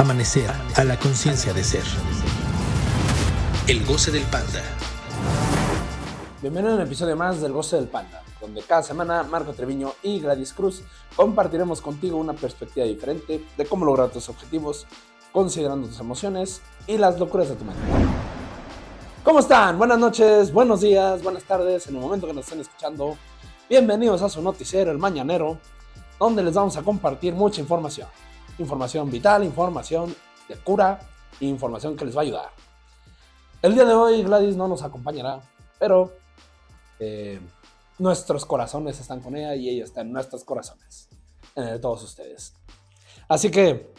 Amanecer a la conciencia de ser. El goce del panda. Bienvenido a un episodio más del Goce del Panda, donde cada semana Marco Treviño y Gladys Cruz compartiremos contigo una perspectiva diferente de cómo lograr tus objetivos, considerando tus emociones y las locuras de tu mente. ¿Cómo están? Buenas noches, buenos días, buenas tardes, en el momento que nos estén escuchando. Bienvenidos a su noticiero, El Mañanero, donde les vamos a compartir mucha información. Información vital, información de cura, información que les va a ayudar. El día de hoy Gladys no nos acompañará, pero nuestros corazones están con ella y ella está en nuestros corazones, en el de todos ustedes. Así que,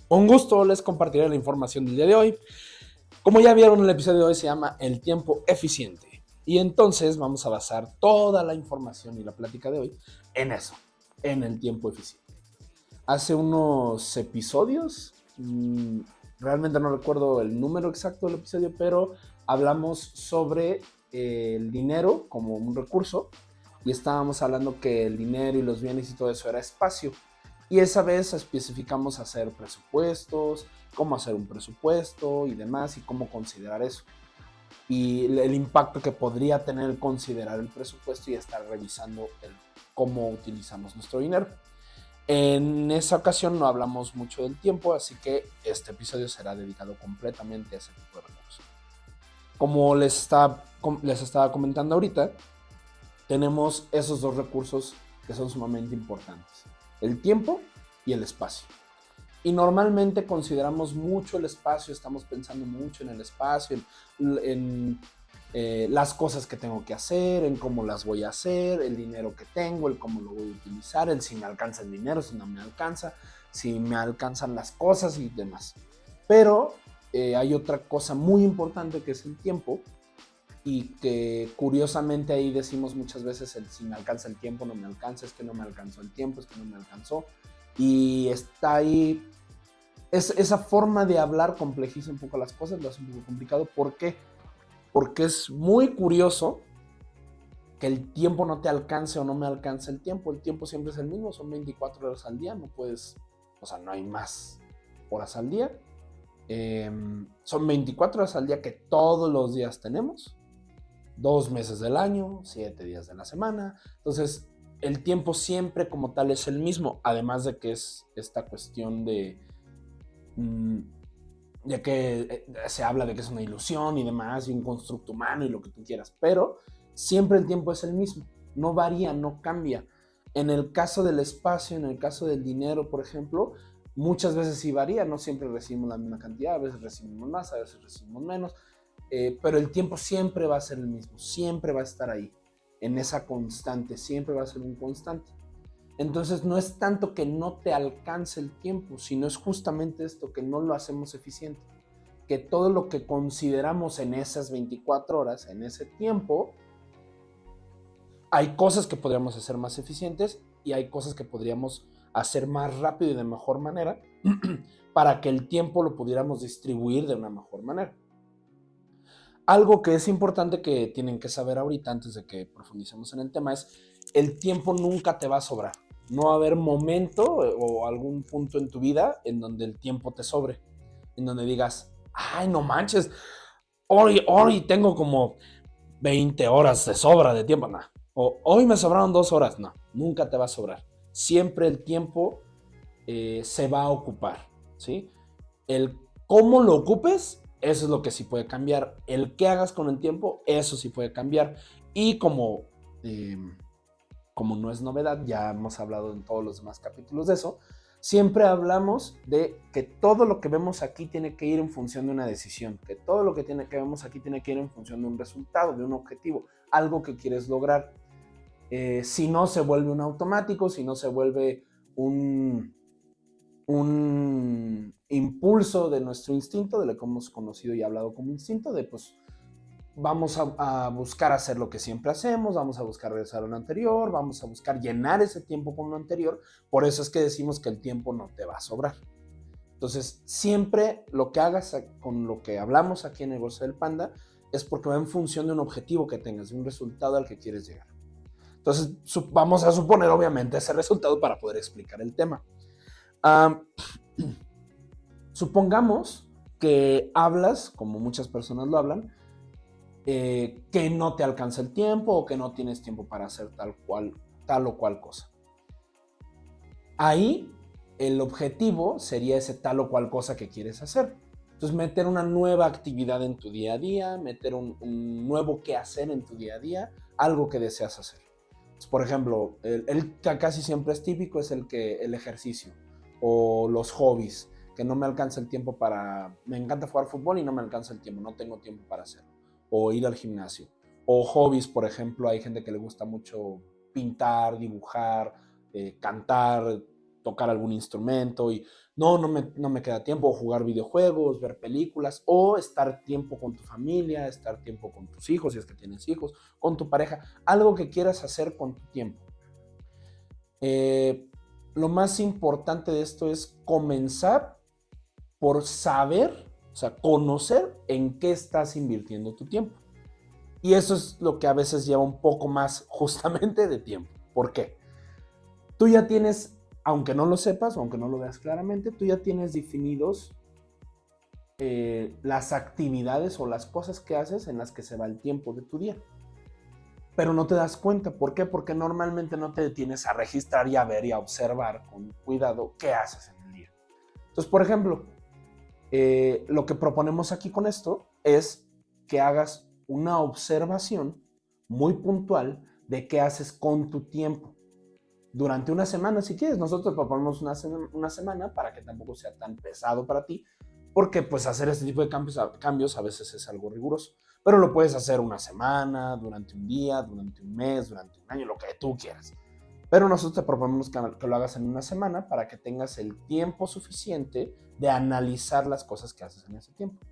un gusto, les compartiré la información del día de hoy. Como ya vieron, el episodio de hoy se llama El tiempo eficiente. Y entonces vamos a basar toda la información y la plática de hoy en eso, en el tiempo eficiente. Hace unos episodios, realmente no recuerdo el número exacto del episodio, pero hablamos sobre el dinero como un recurso y estábamos hablando que el dinero y los bienes y todo eso era espacio. Y esa vez especificamos hacer presupuestos, cómo hacer un presupuesto y demás, y cómo considerar eso. Y el impacto que podría tener el considerar el presupuesto y estar revisando cómo utilizamos nuestro dinero. En esa ocasión no hablamos mucho del tiempo, así que este episodio será dedicado completamente a ese tipo de recursos. Como les estaba comentando ahorita, tenemos esos dos recursos que son sumamente importantes: el tiempo y el espacio. Y normalmente consideramos mucho el espacio, estamos pensando mucho en el espacio, en las cosas que tengo que hacer, en cómo las voy a hacer, el dinero que tengo, el cómo lo voy a utilizar, el si me alcanza el dinero, si no me alcanza, si me alcanzan las cosas y demás. Pero hay otra cosa muy importante que es el tiempo, y que curiosamente ahí decimos muchas veces si me alcanza el tiempo, no me alcanza, es que no me alcanzó el tiempo, es que no me alcanzó. Y está ahí, esa forma de hablar complejiza un poco las cosas, lo hace un poco complicado. ¿Por qué? Porque es muy curioso que el tiempo no te alcance o no me alcance el tiempo. El tiempo siempre es el mismo, son 24 horas al día, no puedes, o sea, no hay más horas al día. Son 24 horas al día que todos los días tenemos, 2 meses del año, 7 días de la semana. Entonces, el tiempo siempre como tal es el mismo, además de que es esta cuestión de que se habla de que es una ilusión y demás, y un constructo humano y lo que tú quieras, pero siempre el tiempo es el mismo, no varía, no cambia. En el caso del espacio, en el caso del dinero, por ejemplo, muchas veces sí varía, no siempre recibimos la misma cantidad, a veces recibimos más, a veces recibimos menos, pero el tiempo siempre va a ser el mismo, siempre va a estar ahí, en esa constante, siempre va a ser un constante. Entonces no es tanto que no te alcance el tiempo, sino es justamente esto, que no lo hacemos eficiente, que todo lo que consideramos en esas 24 horas, en ese tiempo, hay cosas que podríamos hacer más eficientes y hay cosas que podríamos hacer más rápido y de mejor manera para que el tiempo lo pudiéramos distribuir de una mejor manera. Algo que es importante que tienen que saber ahorita antes de que profundicemos en el tema es: el tiempo nunca te va a sobrar. No va a haber momento o algún punto en tu vida en donde el tiempo te sobre, en donde digas, ay, no manches, hoy tengo como 20 horas de sobra de tiempo. No. O hoy me sobraron 2 horas. No, nunca te va a sobrar. Siempre el tiempo se va a ocupar, ¿sí? El cómo lo ocupes, eso es lo que sí puede cambiar. El qué hagas con el tiempo, eso sí puede cambiar. Y como no es novedad, ya hemos hablado en todos los demás capítulos de eso, siempre hablamos de que todo lo que vemos aquí tiene que ir en función de una decisión, que todo lo que vemos aquí tiene que ir en función de un resultado, de un objetivo, algo que quieres lograr. Si no, se vuelve un automático, si no, se vuelve un impulso de nuestro instinto, de lo que hemos conocido y hablado como instinto, de pues vamos a buscar hacer lo que siempre hacemos, vamos a buscar regresar a lo anterior, vamos a buscar llenar ese tiempo con lo anterior. Por eso es que decimos que el tiempo no te va a sobrar. Entonces, siempre lo que hagas con lo que hablamos aquí en el Goce del Panda es porque va en función de un objetivo que tengas, de un resultado al que quieres llegar. Entonces, vamos a suponer, obviamente, ese resultado para poder explicar el tema. Supongamos que hablas, como muchas personas lo hablan, que no te alcanza el tiempo o que no tienes tiempo para hacer tal o cual cosa. Ahí el objetivo sería ese tal o cual cosa que quieres hacer. Entonces, meter una nueva actividad en tu día a día, meter un nuevo qué hacer en tu día a día, algo que deseas hacer. Entonces, por ejemplo, el que casi siempre es típico es el ejercicio o los hobbies, que no me alcanza el tiempo para... Me encanta jugar fútbol y no me alcanza el tiempo, no tengo tiempo para hacerlo. O ir al gimnasio. O hobbies, por ejemplo, hay gente que le gusta mucho pintar, dibujar, cantar, tocar algún instrumento y no me queda tiempo, jugar videojuegos, ver películas o estar tiempo con tu familia, estar tiempo con tus hijos, si es que tienes hijos, con tu pareja, algo que quieras hacer con tu tiempo. Lo más importante de esto es comenzar por saber, o sea, conocer en qué estás invirtiendo tu tiempo. Y eso es lo que a veces lleva un poco más justamente de tiempo. ¿Por qué? Tú ya tienes, aunque no lo sepas o aunque no lo veas claramente, tú ya tienes definidos las actividades o las cosas que haces en las que se va el tiempo de tu día. Pero no te das cuenta. ¿Por qué? Porque normalmente no te detienes a registrar y a ver y a observar con cuidado qué haces en el día. Entonces, por ejemplo, lo que proponemos aquí con esto es que hagas una observación muy puntual de qué haces con tu tiempo. Durante una semana, si quieres, nosotros proponemos una semana para que tampoco sea tan pesado para ti, porque pues hacer este tipo de cambios a veces es algo riguroso, pero lo puedes hacer una semana, durante un día, durante un mes, durante un año, lo que tú quieras. Pero nosotros te proponemos que lo hagas en una semana para que tengas el tiempo suficiente de analizar las cosas que haces en ese tiempo.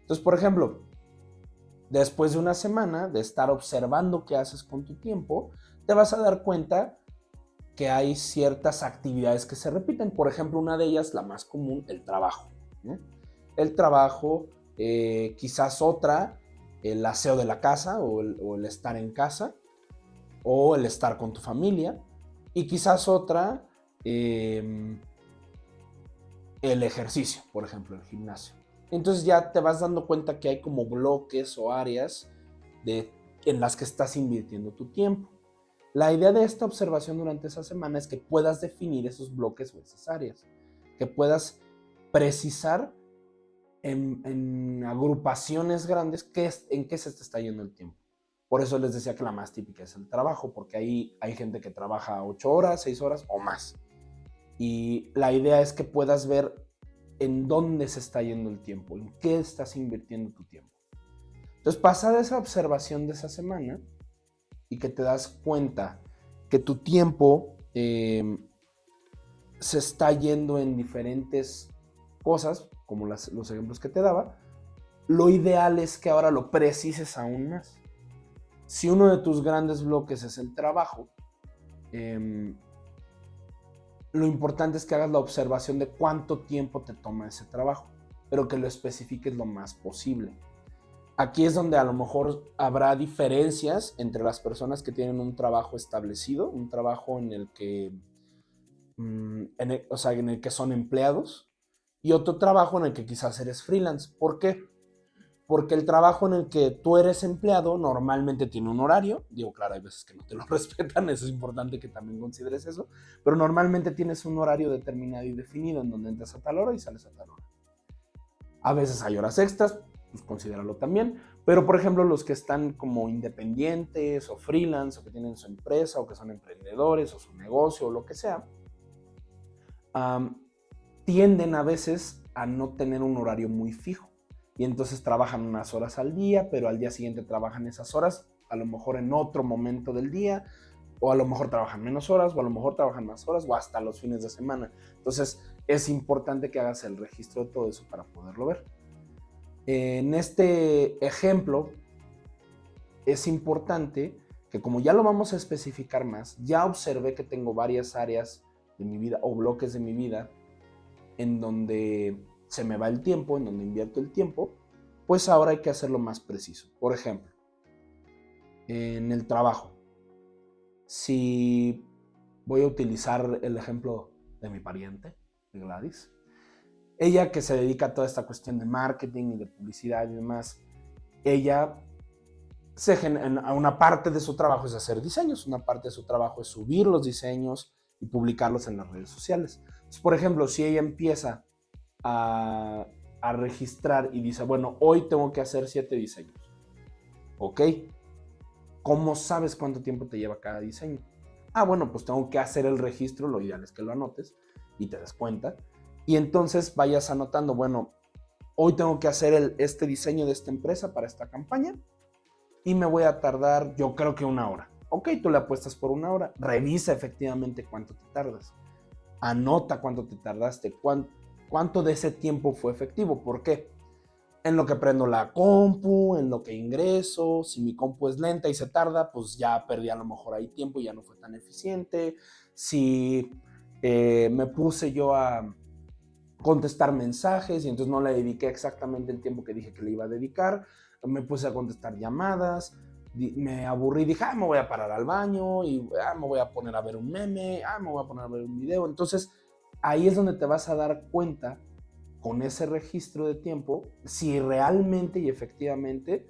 Entonces, por ejemplo, después de una semana de estar observando qué haces con tu tiempo, te vas a dar cuenta que hay ciertas actividades que se repiten. Por ejemplo, una de ellas, la más común, el trabajo, ¿no? El trabajo, quizás otra, el aseo de la casa o el estar en casa o el estar con tu familia y quizás otra, el ejercicio, por ejemplo, el gimnasio. Entonces ya te vas dando cuenta que hay como bloques o áreas en las que estás invirtiendo tu tiempo. La idea de esta observación durante esa semana es que puedas definir esos bloques o esas áreas, que puedas precisar en agrupaciones grandes en qué se te está yendo el tiempo. Por eso les decía que la más típica es el trabajo, porque ahí hay gente que trabaja 8 horas, 6 horas o más. Y la idea es que puedas ver en dónde se está yendo el tiempo, en qué estás invirtiendo tu tiempo. Entonces, pasada esa observación de esa semana y que te das cuenta que tu tiempo se está yendo en diferentes cosas, como los ejemplos que te daba, lo ideal es que ahora lo precises aún más. Si uno de tus grandes bloques es el trabajo, lo importante es que hagas la observación de cuánto tiempo te toma ese trabajo, pero que lo especifiques lo más posible. Aquí es donde a lo mejor habrá diferencias entre las personas que tienen un trabajo establecido, un trabajo en el que, en el que son empleados, y otro trabajo en el que quizás eres freelance. ¿Por qué? Porque el trabajo en el que tú eres empleado normalmente tiene un horario. Digo, claro, hay veces que no te lo respetan, eso es importante que también consideres eso, pero normalmente tienes un horario determinado y definido en donde entras a tal hora y sales a tal hora. A veces hay horas extras, pues considéralo también, pero por ejemplo los que están como independientes o freelance o que tienen su empresa o que son emprendedores o su negocio o lo que sea, tienden a veces a no tener un horario muy fijo y entonces trabajan unas horas al día, pero al día siguiente trabajan esas horas, a lo mejor en otro momento del día, o a lo mejor trabajan menos horas, o a lo mejor trabajan más horas, o hasta los fines de semana. Entonces es importante que hagas el registro de todo eso para poderlo ver. En este ejemplo es importante que, como ya lo vamos a especificar más, ya observé que tengo varias áreas de mi vida o bloques de mi vida en donde se me va el tiempo, en donde invierto el tiempo, pues ahora hay que hacerlo más preciso. Por ejemplo, en el trabajo, si voy a utilizar el ejemplo de mi pariente, de Gladys, Ella, que se dedica a toda esta cuestión de marketing y de publicidad y demás, ella a una parte de su trabajo es hacer diseños, una parte de su trabajo es subir los diseños y publicarlos en las redes sociales. Entonces, por ejemplo, si ella empieza a registrar y dice, bueno, hoy tengo que hacer 7 diseños. Ok, ¿cómo sabes cuánto tiempo te lleva cada diseño? Ah, bueno, pues tengo que hacer el registro, lo ideal es que lo anotes y te des cuenta. Y entonces vayas anotando, bueno, hoy tengo que hacer este diseño de esta empresa para esta campaña y me voy a tardar, yo creo que 1 hora. Ok, tú le apuestas por 1 hora, revisa efectivamente cuánto te tardas. Anota cuánto te tardaste, cuánto de ese tiempo fue efectivo. ¿Por qué? En lo que prendo la compu, en lo que ingreso, si mi compu es lenta y se tarda, pues ya perdí a lo mejor ahí tiempo y ya no fue tan eficiente. Si me puse yo a contestar mensajes y entonces no le dediqué exactamente el tiempo que dije que le iba a dedicar, me puse a contestar llamadas, me aburrí, dije, me voy a parar al baño y me voy a poner a ver un meme, me voy a poner a ver un video. Entonces ahí es donde te vas a dar cuenta con ese registro de tiempo si realmente y efectivamente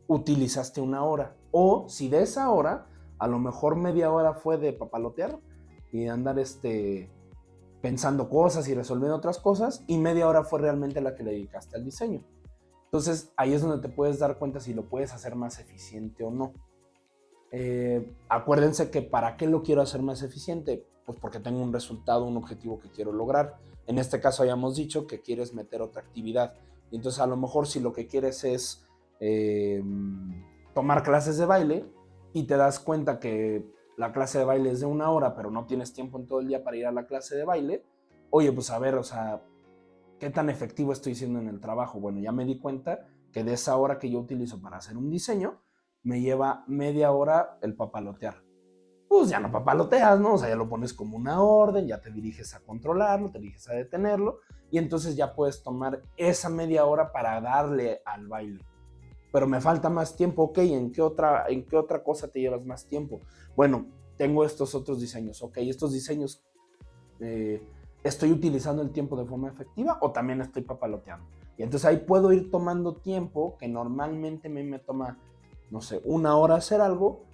utilizaste 1 hora o si de esa hora a lo mejor media hora fue de papalotear y de andar pensando cosas y resolviendo otras cosas y media hora fue realmente la que le dedicaste al diseño. Entonces ahí es donde te puedes dar cuenta si lo puedes hacer más eficiente o no. Acuérdense que ¿para qué lo quiero hacer más eficiente? Pues porque tengo un resultado, un objetivo que quiero lograr. En este caso hayamos dicho que quieres meter otra actividad. Y entonces a lo mejor si lo que quieres es tomar clases de baile y te das cuenta que la clase de baile es de 1 hora, pero no tienes tiempo en todo el día para ir a la clase de baile, oye, pues a ver, o sea, ¿qué tan efectivo estoy siendo en el trabajo? Bueno, ya me di cuenta que de esa hora que yo utilizo para hacer un diseño, me lleva media hora el papalotear. Pues ya no papaloteas, ¿no? O sea, ya lo pones como una orden, ya te diriges a controlarlo, te diriges a detenerlo, y entonces ya puedes tomar esa media hora para darle al baile. Pero me falta más tiempo, ok, ¿en qué otra cosa te llevas más tiempo? Bueno, tengo estos otros diseños, ok, estos diseños, ¿estoy utilizando el tiempo de forma efectiva o también estoy papaloteando? Y entonces ahí puedo ir tomando tiempo que normalmente me toma, no sé, 1 hora hacer algo,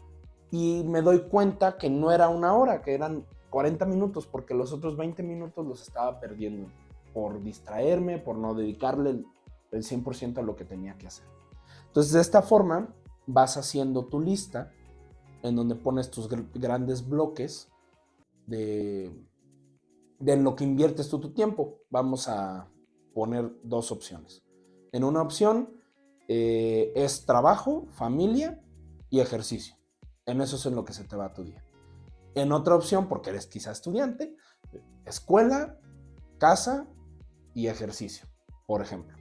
y me doy cuenta que no era 1 hora, que eran 40 minutos, porque los otros 20 minutos los estaba perdiendo por distraerme, por no dedicarle el 100% a lo que tenía que hacer. Entonces, de esta forma, vas haciendo tu lista en donde pones tus grandes bloques de lo que inviertes tú tu tiempo. Vamos a poner 2 opciones. En una opción es trabajo, familia y ejercicio. En eso es en lo que se te va tu día. En otra opción, porque eres quizá estudiante, escuela, casa y ejercicio, por ejemplo.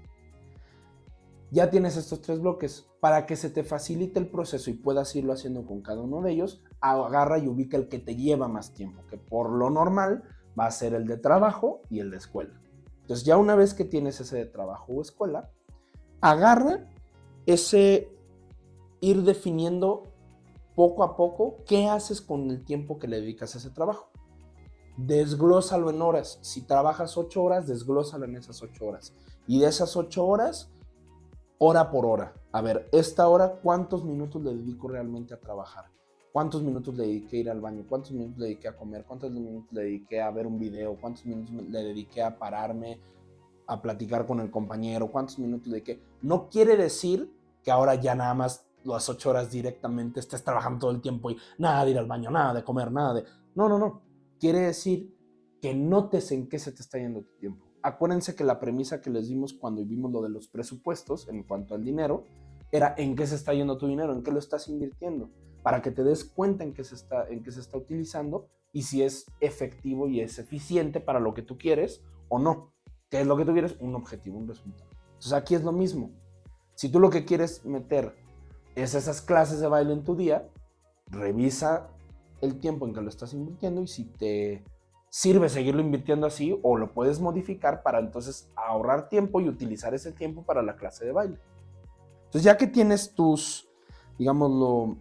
Ya tienes estos 3 bloques. Para que se te facilite el proceso y puedas irlo haciendo con cada uno de ellos, agarra y ubica el que te lleva más tiempo, que por lo normal va a ser el de trabajo y el de escuela. Entonces ya una vez que tienes ese de trabajo o escuela, agarra ese ir definiendo poco a poco qué haces con el tiempo que le dedicas a ese trabajo. Desglósalo en horas. Si trabajas 8 horas, desglósalo en esas 8 horas. Y de esas 8 horas, hora por hora. A ver, esta hora, ¿cuántos minutos le dedico realmente a trabajar? ¿Cuántos minutos le dediqué a ir al baño? ¿Cuántos minutos le dediqué a comer? ¿Cuántos minutos le dediqué a ver un video? ¿Cuántos minutos le dediqué a pararme, a platicar con el compañero? ¿Cuántos minutos le dediqué? No quiere decir que ahora ya nada más las 8 horas directamente estés trabajando todo el tiempo y nada de ir al baño, nada de comer, nada de... No. Quiere decir que notes en qué se te está yendo tu tiempo. Acuérdense que la premisa que les dimos cuando vimos lo de los presupuestos en cuanto al dinero era en qué se está yendo tu dinero, en qué lo estás invirtiendo, para que te des cuenta en qué se está utilizando y si es efectivo y es eficiente para lo que tú quieres o no. ¿Qué es lo que tú quieres? Un objetivo, un resultado. Entonces aquí es lo mismo. Si tú lo que quieres meter es esas clases de baile en tu día, revisa el tiempo en que lo estás invirtiendo y si te sirve seguirlo invirtiendo así o lo puedes modificar para entonces ahorrar tiempo y utilizar ese tiempo para la clase de baile. Entonces ya que tienes digámoslo,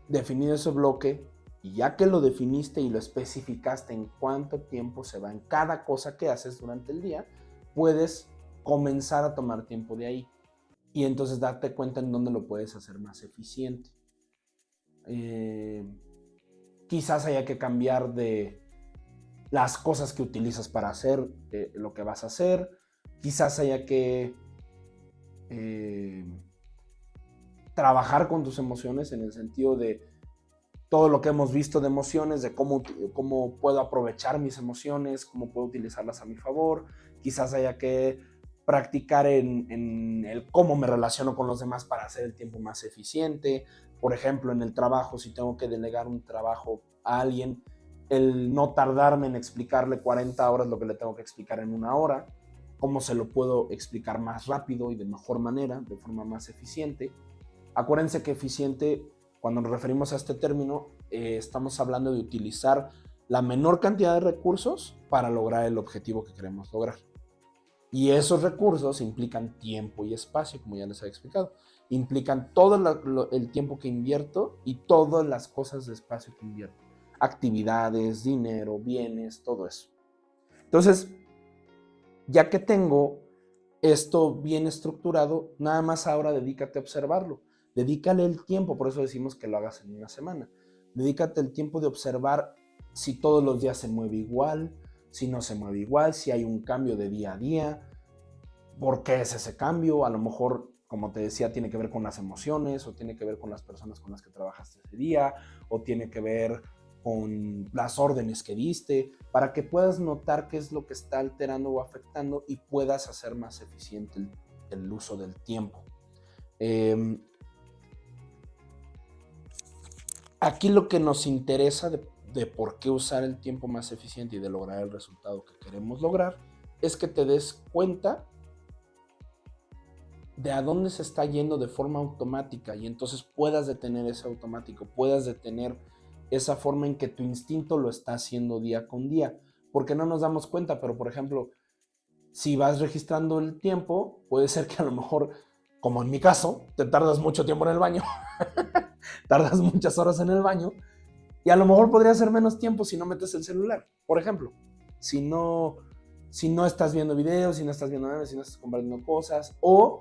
definido ese bloque y ya que lo definiste y lo especificaste en cuánto tiempo se va en cada cosa que haces durante el día, puedes comenzar a tomar tiempo de ahí y entonces darte cuenta en dónde lo puedes hacer más eficiente. Quizás haya que cambiar de las cosas que utilizas para hacer lo que vas a hacer. Quizás haya que trabajar con tus emociones en el sentido de todo lo que hemos visto de emociones, de cómo puedo aprovechar mis emociones, cómo puedo utilizarlas a mi favor. Quizás haya que practicar en el cómo me relaciono con los demás para hacer el tiempo más eficiente. Por ejemplo, en el trabajo, si tengo que delegar un trabajo a alguien, el no tardarme en explicarle 40 horas lo que le tengo que explicar en 1 hora, cómo se lo puedo explicar más rápido y de mejor manera, de forma más eficiente. Acuérdense que eficiente, cuando nos referimos a este término, estamos hablando de utilizar la menor cantidad de recursos para lograr el objetivo que queremos lograr. Y esos recursos implican tiempo y espacio, como ya les he explicado. Implican todo el tiempo que invierto y todas las cosas de espacio que invierto. Actividades, dinero, bienes, todo eso. Entonces, ya que tengo esto bien estructurado, nada más ahora dedícate a observarlo. Dedícale el tiempo, por eso decimos que lo hagas en una semana. Dedícate el tiempo de observar si todos los días se mueve igual, si no se mueve igual, si hay un cambio de día a día, por qué es ese cambio. A lo mejor, como te decía, tiene que ver con las emociones, o tiene que ver con las personas con las que trabajaste ese día, o tiene que ver con las órdenes que diste, para que puedas notar qué es lo que está alterando o afectando y puedas hacer más eficiente el uso del tiempo. Aquí lo que nos interesa de por qué usar el tiempo más eficiente y de lograr el resultado que queremos lograr es que te des cuenta de a dónde se está yendo de forma automática y entonces puedas detener ese automático, puedas detener esa forma en que tu instinto lo está haciendo día con día, porque no nos damos cuenta, pero por ejemplo, si vas registrando el tiempo, puede ser que a lo mejor, como en mi caso, te tardas mucho tiempo en el baño, tardas muchas horas en el baño, y a lo mejor podría ser menos tiempo si no metes el celular, por ejemplo, si no estás viendo videos, si no estás viendo memes, si no estás compartiendo cosas, o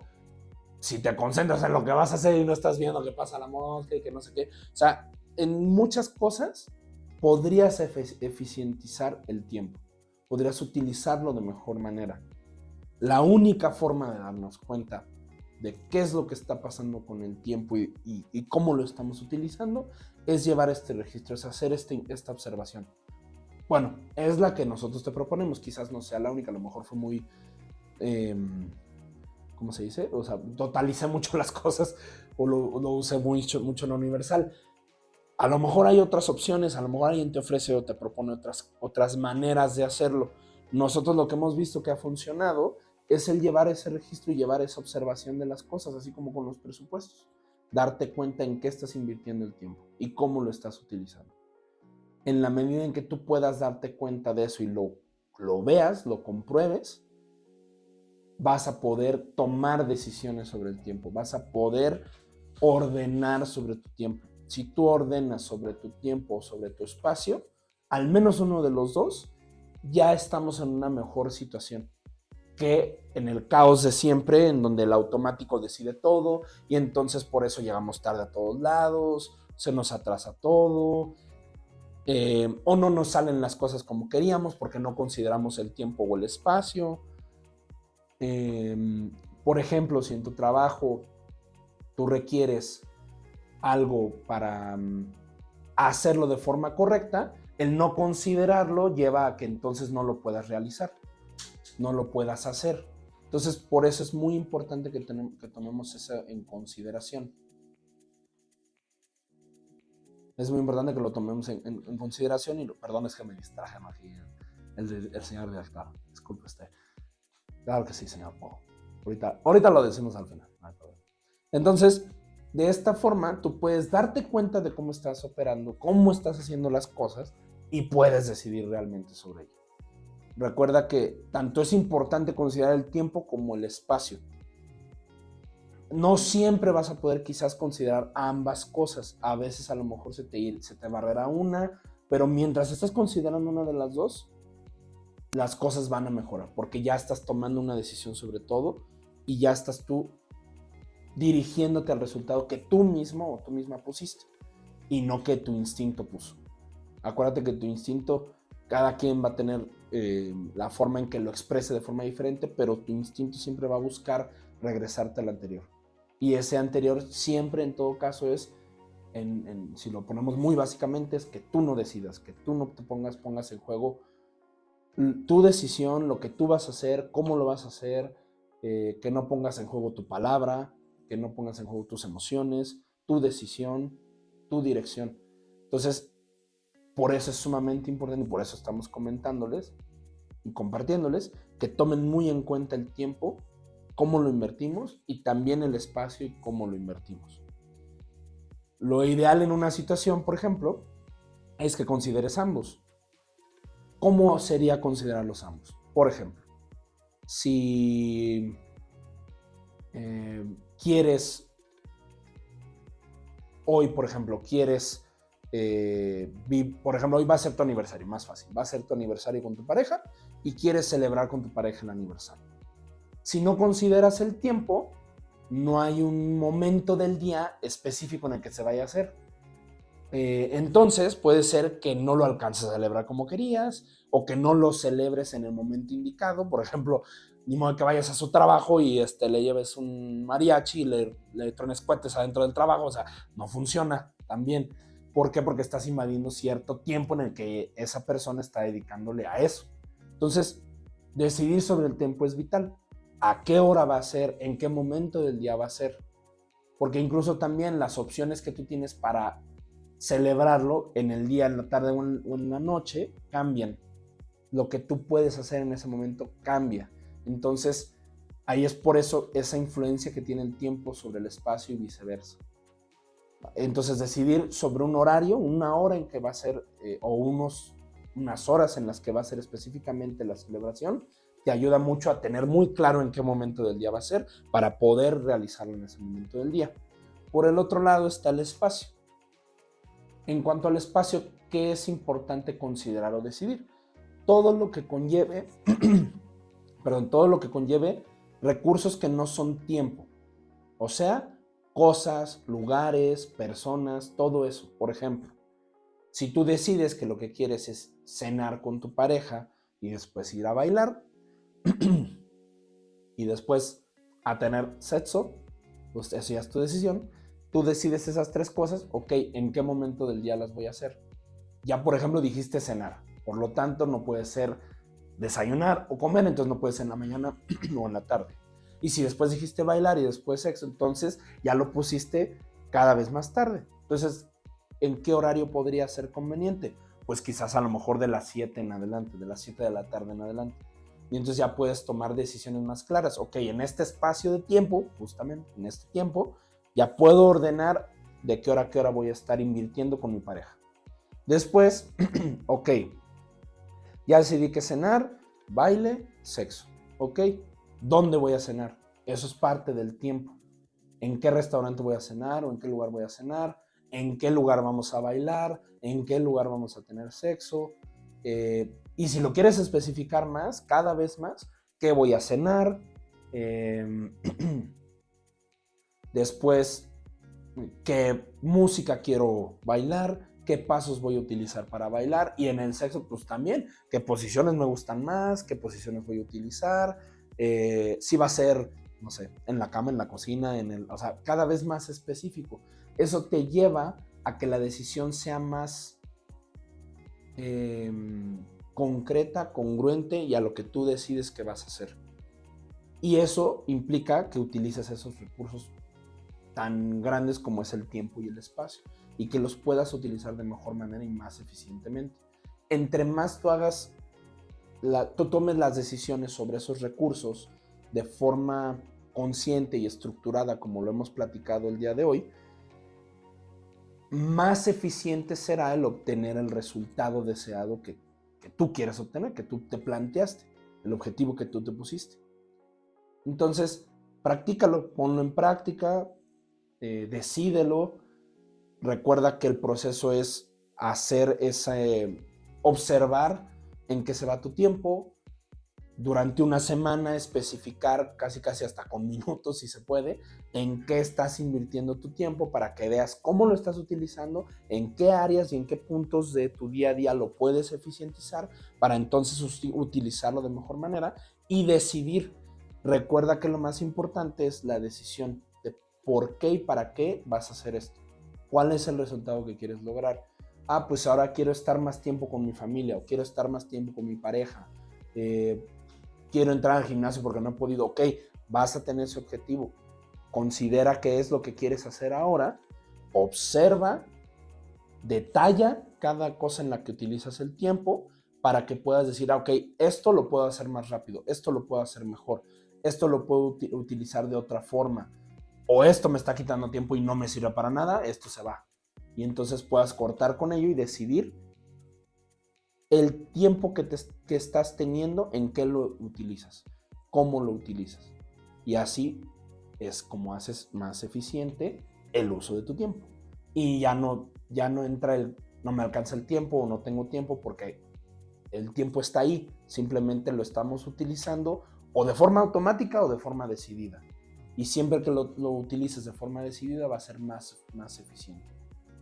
si te concentras en lo que vas a hacer y no estás viendo que pasa la mosca y que no sé qué. O sea, en muchas cosas podrías eficientizar el tiempo. Podrías utilizarlo de mejor manera. La única forma de darnos cuenta de qué es lo que está pasando con el tiempo y cómo lo estamos utilizando es llevar este registro, es hacer esta observación. Bueno, es la que nosotros te proponemos. Quizás no sea la única, a lo mejor fue muy... ¿cómo se dice? O sea, totalicé mucho las cosas o lo usé mucho en lo universal. A lo mejor hay otras opciones, a lo mejor alguien te ofrece o te propone otras maneras de hacerlo. Nosotros lo que hemos visto que ha funcionado es el llevar ese registro y llevar esa observación de las cosas, así como con los presupuestos. Darte cuenta en qué estás invirtiendo el tiempo y cómo lo estás utilizando. En la medida en que tú puedas darte cuenta de eso y lo veas, lo compruebes, vas a poder tomar decisiones sobre el tiempo, vas a poder ordenar sobre tu tiempo. Si tú ordenas sobre tu tiempo o sobre tu espacio, al menos uno de los dos, ya estamos en una mejor situación que en el caos de siempre, en donde el automático decide todo y entonces por eso llegamos tarde a todos lados, se nos atrasa todo, o no nos salen las cosas como queríamos porque no consideramos el tiempo o el espacio. Por ejemplo, si en tu trabajo tú requieres algo para hacerlo de forma correcta, el no considerarlo lleva a que entonces no lo puedas realizar, no lo puedas hacer. Entonces, por eso es muy importante que tomemos eso en consideración. Es muy importante que lo tomemos en consideración y perdón, es que me distraje, ¿no? Aquí el señor de altar, disculpe usted. Claro que sí, señor Poe. Ahorita lo decimos al final. No hay problema. Entonces, de esta forma, tú puedes darte cuenta de cómo estás operando, cómo estás haciendo las cosas y puedes decidir realmente sobre ello. Recuerda que tanto es importante considerar el tiempo como el espacio. No siempre vas a poder quizás considerar ambas cosas. A veces a lo mejor se te barrerá una, pero mientras estás considerando una de las dos, las cosas van a mejorar, porque ya estás tomando una decisión sobre todo y ya estás tú dirigiéndote al resultado que tú mismo o tú misma pusiste y no que tu instinto puso. Acuérdate que tu instinto, cada quien va a tener la forma en que lo exprese de forma diferente, pero tu instinto siempre va a buscar regresarte al anterior. Y ese anterior siempre, en todo caso, es, si lo ponemos muy básicamente, es que tú no decidas, que tú no te pongas en juego tu decisión, lo que tú vas a hacer, cómo lo vas a hacer, que no pongas en juego tu palabra, que no pongas en juego tus emociones, tu decisión, tu dirección. Entonces, por eso es sumamente importante y por eso estamos comentándoles y compartiéndoles que tomen muy en cuenta el tiempo, cómo lo invertimos y también el espacio y cómo lo invertimos. Lo ideal en una situación, por ejemplo, es que consideres ambos. ¿Cómo sería considerarlos ambos? Por ejemplo, si quieres, hoy, por ejemplo, quieres, por ejemplo, hoy va a ser tu aniversario, más fácil, va a ser tu aniversario con tu pareja y quieres celebrar con tu pareja el aniversario. Si no consideras el tiempo, no hay un momento del día específico en el que se vaya a hacer. Entonces puede ser que no lo alcances a celebrar como querías o que no lo celebres en el momento indicado. Por ejemplo, ni modo que vayas a su trabajo y le lleves un mariachi y le trones cohetes adentro del trabajo. O sea, no funciona también. ¿Por qué? Porque estás invadiendo cierto tiempo en el que esa persona está dedicándole a eso. Entonces, decidir sobre el tiempo es vital. ¿A qué hora va a ser? ¿En qué momento del día va a ser? Porque incluso también las opciones que tú tienes para celebrarlo en el día, en la tarde o en la noche cambian. Lo que tú puedes hacer en ese momento cambia. Entonces, ahí es por eso esa influencia que tiene el tiempo sobre el espacio y viceversa. Entonces, decidir sobre un horario, una hora en que va a ser, o unas horas en las que va a ser específicamente la celebración, te ayuda mucho a tener muy claro en qué momento del día va a ser para poder realizarlo en ese momento del día. Por el otro lado está el espacio. En cuanto al espacio, ¿qué es importante considerar o decidir? Todo lo que conlleve, todo lo que conlleve recursos que no son tiempo. O sea, cosas, lugares, personas, todo eso. Por ejemplo, si tú decides que lo que quieres es cenar con tu pareja y después ir a bailar y después a tener sexo, pues eso ya es tu decisión. Tú decides esas tres cosas, ok, ¿en qué momento del día las voy a hacer? Ya, por ejemplo, dijiste cenar, por lo tanto no puede ser desayunar o comer, entonces no puede ser en la mañana o en la tarde. Y si después dijiste bailar y después sexo, entonces ya lo pusiste cada vez más tarde. Entonces, ¿en qué horario podría ser conveniente? Pues quizás a lo mejor de las 7 en adelante, de las 7 de la tarde en adelante. Y entonces ya puedes tomar decisiones más claras. Ok, en este espacio de tiempo, justamente en este tiempo, ya puedo ordenar de qué hora a qué hora voy a estar invirtiendo con mi pareja. Después, ok, ya decidí que cenar, baile, sexo. Ok, ¿dónde voy a cenar? Eso es parte del tiempo. ¿En qué restaurante voy a cenar o en qué lugar voy a cenar? ¿En qué lugar vamos a bailar? ¿En qué lugar vamos a tener sexo? Y si lo quieres especificar más, cada vez más, ¿qué voy a cenar? Después, ¿qué música quiero bailar? ¿Qué pasos voy a utilizar para bailar? Y en el sexo, pues también, ¿qué posiciones me gustan más? ¿Qué posiciones voy a utilizar? Si va a ser, no sé, en la cama, en la cocina, o sea, cada vez más específico. Eso te lleva a que la decisión sea más concreta, congruente y a lo que tú decides que vas a hacer. Y eso implica que utilices esos recursos tan grandes como es el tiempo y el espacio, y que los puedas utilizar de mejor manera y más eficientemente. Entre más tú tomes las decisiones sobre esos recursos de forma consciente y estructurada, como lo hemos platicado el día de hoy, más eficiente será el obtener el resultado deseado que tú quieres obtener, que tú te planteaste, el objetivo que tú te pusiste. Entonces, practícalo, ponlo en práctica, decídelo. Recuerda que el proceso es hacer observar en qué se va tu tiempo, durante una semana especificar casi hasta con minutos, si se puede, en qué estás invirtiendo tu tiempo para que veas cómo lo estás utilizando, en qué áreas y en qué puntos de tu día a día lo puedes eficientizar para entonces utilizarlo de mejor manera y decidir. Recuerda que lo más importante es la decisión de por qué y para qué vas a hacer esto. ¿Cuál es el resultado que quieres lograr? Pues ahora quiero estar más tiempo con mi familia o quiero estar más tiempo con mi pareja. Quiero entrar al gimnasio porque no he podido. Ok, vas a tener ese objetivo. Considera qué es lo que quieres hacer ahora. Observa, detalla cada cosa en la que utilizas el tiempo para que puedas decir, ok, esto lo puedo hacer más rápido, esto lo puedo hacer mejor, esto lo puedo utilizar de otra forma, o esto me está quitando tiempo y no me sirve para nada, esto se va. Y entonces puedas cortar con ello y decidir el tiempo que estás teniendo, en qué lo utilizas, cómo lo utilizas. Y así es como haces más eficiente el uso de tu tiempo. Y ya no entra no me alcanza el tiempo o no tengo tiempo, porque el tiempo está ahí, simplemente lo estamos utilizando o de forma automática o de forma decidida. Y siempre que lo utilices de forma decidida va a ser más eficiente.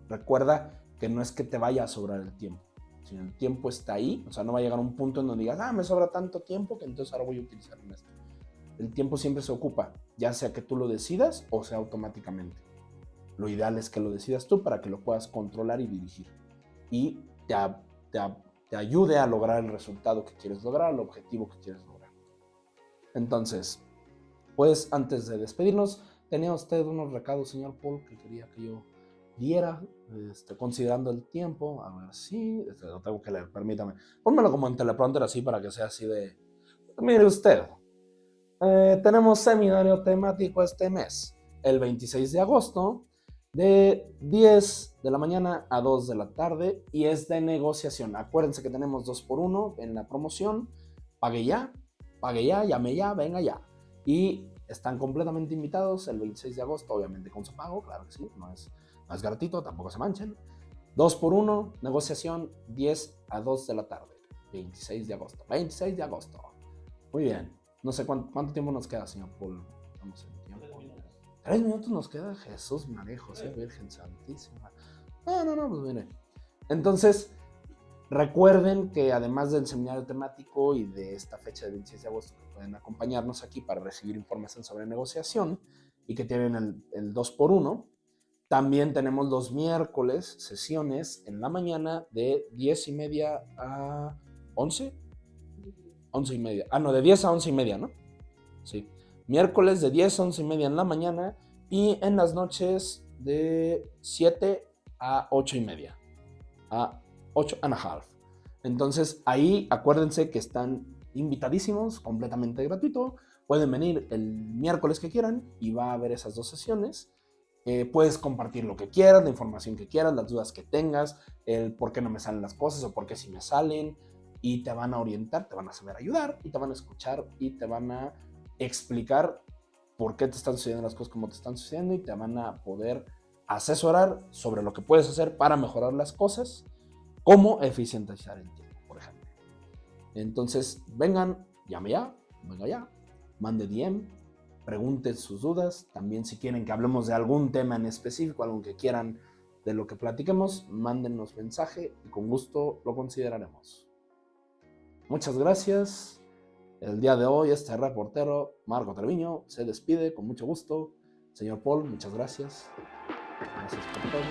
Recuerda que no es que te vaya a sobrar el tiempo. Si el tiempo está ahí, o sea, no va a llegar a un punto en donde digas, me sobra tanto tiempo que entonces ahora voy a utilizar esto. El tiempo siempre se ocupa, ya sea que tú lo decidas o sea automáticamente. Lo ideal es que lo decidas tú para que lo puedas controlar y dirigir. Y te ayude a lograr el resultado que quieres lograr, el objetivo que quieres lograr. Entonces, pues antes de despedirnos, tenía usted unos recados, señor Paul, que quería que yo diera, considerando el tiempo. A ver si lo tengo que leer, permítame. Pónmelo como en teleprompter así para que sea así de... Mire usted, tenemos seminario temático este mes, el 26 de agosto, de 10 de la mañana a 2 de la tarde, y es de negociación. Acuérdense que tenemos 2x1 en la promoción. Pague ya, llame ya, venga ya. Y están completamente invitados el 26 de agosto, obviamente con su pago, claro que sí, no es gratuito, tampoco se manchen. 2x1, negociación, 10 a 2 de la tarde, 26 de agosto. 26 de agosto. Muy bien. No sé cuánto tiempo nos queda, señor Paul. Estamos en tiempo. 3 minutos nos queda. Jesús María José Virgen Santísima. No, pues mire. Entonces, recuerden que además del seminario temático y de esta fecha del 26 de agosto, que pueden acompañarnos aquí para recibir información sobre negociación y que tienen el 2x1, también tenemos los miércoles sesiones en la mañana de 10:30 a 11. 11:30. De 10 a 11:30, ¿no? Sí. Miércoles de 10 a 11:30 en la mañana y en las noches de 7 a 8:30. A 8:30. Entonces ahí acuérdense que están invitadísimos, completamente gratuito. Pueden venir el miércoles que quieran y va a haber esas 2 sesiones. Puedes compartir lo que quieras, la información que quieras, las dudas que tengas, el por qué no me salen las cosas o por qué sí me salen, y te van a orientar, te van a saber ayudar y te van a escuchar y te van a explicar por qué te están sucediendo las cosas como te están sucediendo, y te van a poder asesorar sobre lo que puedes hacer para mejorar las cosas, como eficientizar el tiempo, por ejemplo. Entonces, vengan, llame ya, venga ya, mande DM, pregunten sus dudas. También si quieren que hablemos de algún tema en específico, algo que quieran de lo que platiquemos, mándennos mensaje y con gusto lo consideraremos. Muchas gracias. El día de hoy este reportero Marco Treviño se despide con mucho gusto. Señor Paul, muchas gracias. Gracias por todo.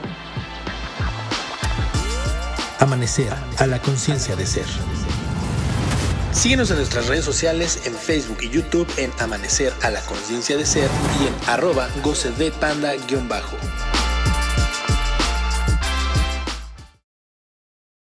Amanecer a la conciencia de ser. Síguenos en nuestras redes sociales, en Facebook y YouTube en Amanecer a la conciencia de ser y en @gocedpanda_.